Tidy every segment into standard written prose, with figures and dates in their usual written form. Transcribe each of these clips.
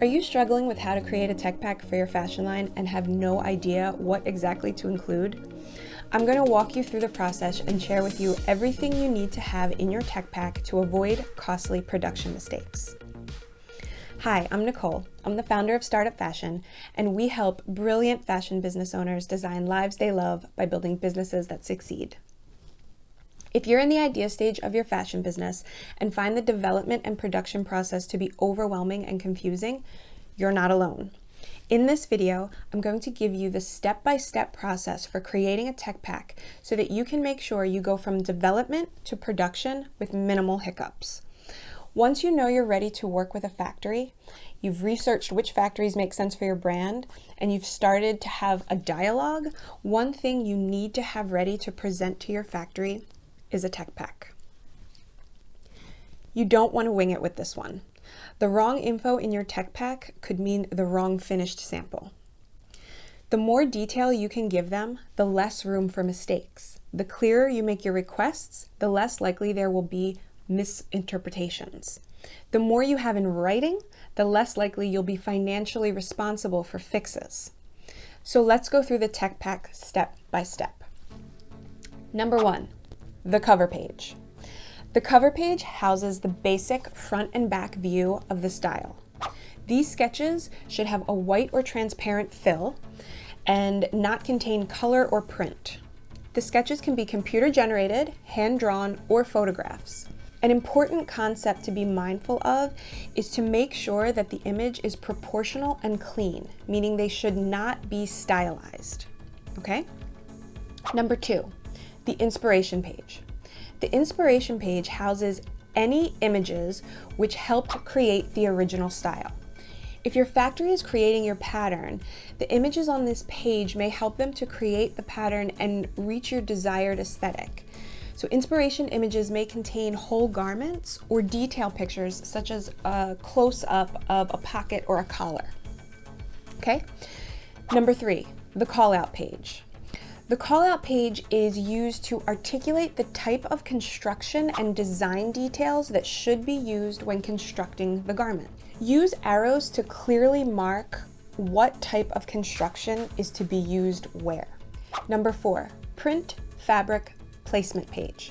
Are you struggling with how to create a tech pack for your fashion line and have no idea what exactly to include? I'm going to walk you through the process and share with you everything you need to have in your tech pack to avoid costly production mistakes. Hi, I'm Nicole. I'm the founder of Startup Fashion, and we help brilliant fashion business owners design lives they love by building businesses that succeed. If you're in the idea stage of your fashion business and find the development and production process to be overwhelming and confusing, you're not alone. In this video, I'm going to give you the step-by-step process for creating a tech pack so that you can make sure you go from development to production with minimal hiccups. Once you know you're ready to work with a factory, you've researched which factories make sense for your brand, and you've started to have a dialogue, one thing you need to have ready to present to your factory is a tech pack. You don't want to wing it with this one. The wrong info in your tech pack could mean the wrong finished sample. The more detail you can give them, the less room for mistakes. The clearer you make your requests, the less likely there will be misinterpretations. The more you have in writing, the less likely you'll be financially responsible for fixes. So let's go through the tech pack step by step. Number 1. The cover page. The cover page houses the basic front and back view of the style. These sketches should have a white or transparent fill and not contain color or print. The sketches can be computer generated, hand drawn, or photographs. An important concept to be mindful of is to make sure that the image is proportional and clean, meaning they should not be stylized. Okay? Number 2. The inspiration page. The inspiration page houses any images which helped create the original style. If your factory is creating your pattern, the images on this page may help them to create the pattern and reach your desired aesthetic. So inspiration images may contain whole garments or detail pictures such as a close-up of a pocket or a collar. Okay? Number 3, the call-out page. The call-out page is used to articulate the type of construction and design details that should be used when constructing the garment. Use arrows to clearly mark what type of construction is to be used where. Number 4, print fabric placement page.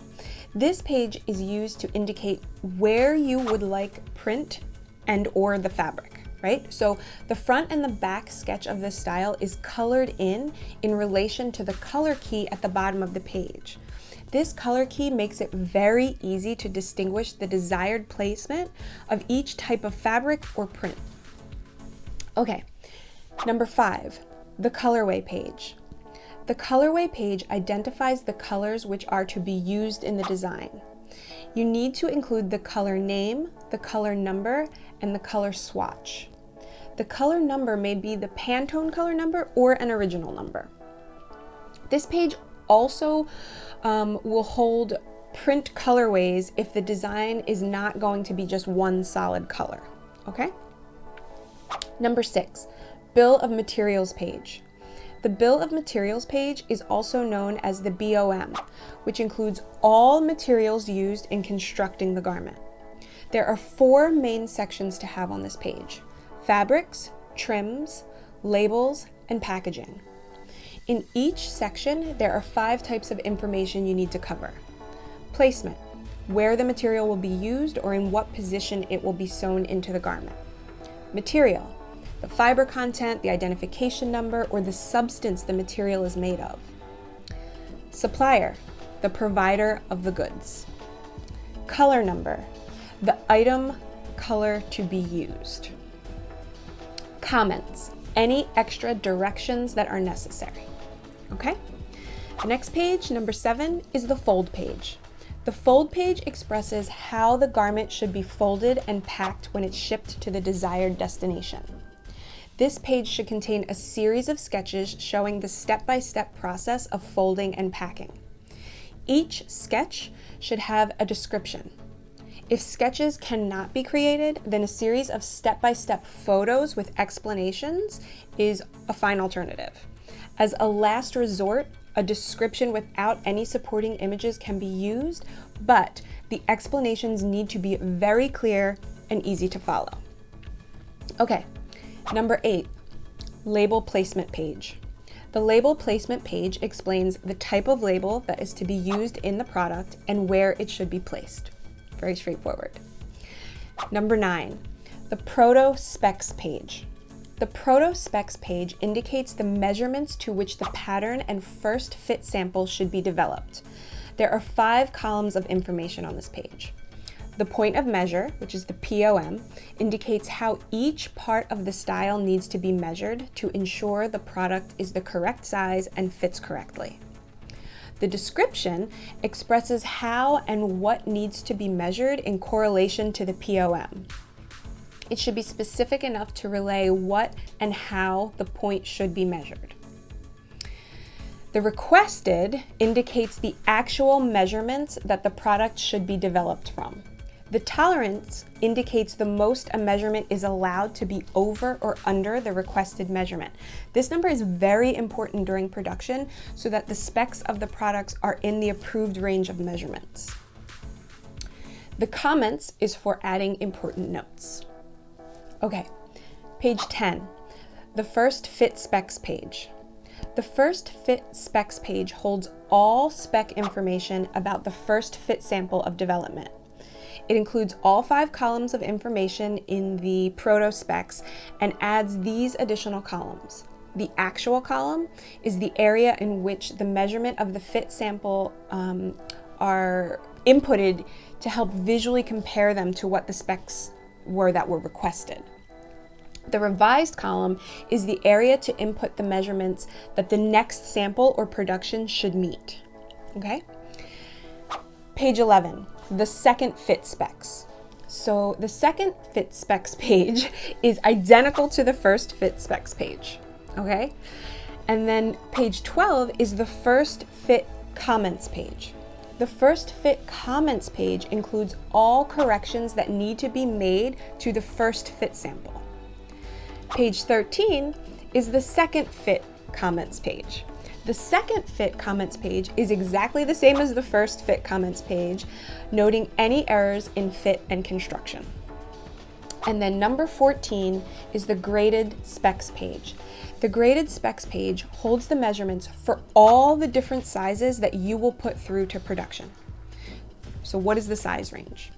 This page is used to indicate where you would like print and or the fabric. Right? So the front and the back sketch of this style is colored in relation to the color key at the bottom of the page. This color key makes it very easy to distinguish the desired placement of each type of fabric or print. Okay, number 5, the colorway page. The colorway page identifies the colors which are to be used in the design. You need to include the color name, the color number, and the color swatch. The color number may be the Pantone color number or an original number. This page also will hold print colorways if the design is not going to be just one solid color. Okay? Number 6, bill of materials page. The bill of materials page is also known as the BOM, which includes all materials used in constructing the garment. There are 4 main sections to have on this page: fabrics, trims, labels, and packaging. In each section, there are 5 types of information you need to cover. Placement, where the material will be used or in what position it will be sewn into the garment. Material, the fiber content, the identification number, or the substance the material is made of. Supplier, the provider of the goods. Color number, the item color to be used. Comments, any extra directions that are necessary. Okay? The next page, number 7, is the fold page. The fold page expresses how the garment should be folded and packed when it's shipped to the desired destination. This page should contain a series of sketches showing the step-by-step process of folding and packing. Each sketch should have a description. If sketches cannot be created, then a series of step-by-step photos with explanations is a fine alternative. As a last resort, a description without any supporting images can be used, but the explanations need to be very clear and easy to follow. Okay, Number 8, label placement page. The label placement page explains the type of label that is to be used in the product and where it should be placed. Very straightforward. Number 9, the proto specs page. The proto specs page indicates the measurements to which the pattern and first fit sample should be developed. There are 5 columns of information on this page. The point of measure, which is the POM, indicates how each part of the style needs to be measured to ensure the product is the correct size and fits correctly. The description expresses how and what needs to be measured in correlation to the POM. It should be specific enough to relay what and how the point should be measured. The requested indicates the actual measurements that the product should be developed from. The tolerance indicates the most a measurement is allowed to be over or under the requested measurement. This number is very important during production so that the specs of the products are in the approved range of measurements. The comments is for adding important notes. Okay, page 10, the first fit specs page. The first fit specs page holds all spec information about the first fit sample of development. It includes all 5 columns of information in the proto specs and adds these additional columns. The actual column is the area in which the measurement of the fit sample are inputted to help visually compare them to what the specs were that were requested. The revised column is the area to input the measurements that the next sample or production should meet. Okay? Page 11, the second fit specs. So the second fit specs page is identical to the first fit specs page. Okay? And then page 12 is the first fit comments page. The first fit comments page includes all corrections that need to be made to the first fit sample. Page 13 is the second fit comments page. The second fit comments page is exactly the same as the first fit comments page, noting any errors in fit and construction. And then number 14 is the graded specs page. The graded specs page holds the measurements for all the different sizes that you will put through to production. So what is the size range?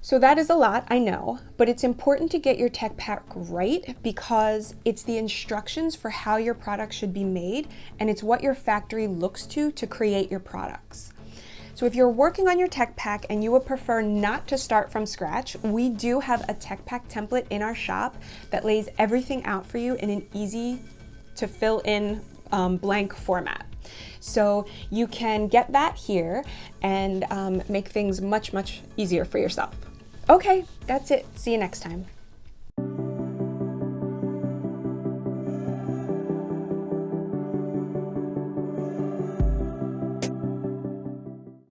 So that is a lot, I know, but it's important to get your tech pack right because it's the instructions for how your product should be made and it's what your factory looks to create your products. So if you're working on your tech pack and you would prefer not to start from scratch, we do have a tech pack template in our shop that lays everything out for you in an easy to fill in blank format. So you can get that here and make things much, much easier for yourself. Okay, that's it. See you next time.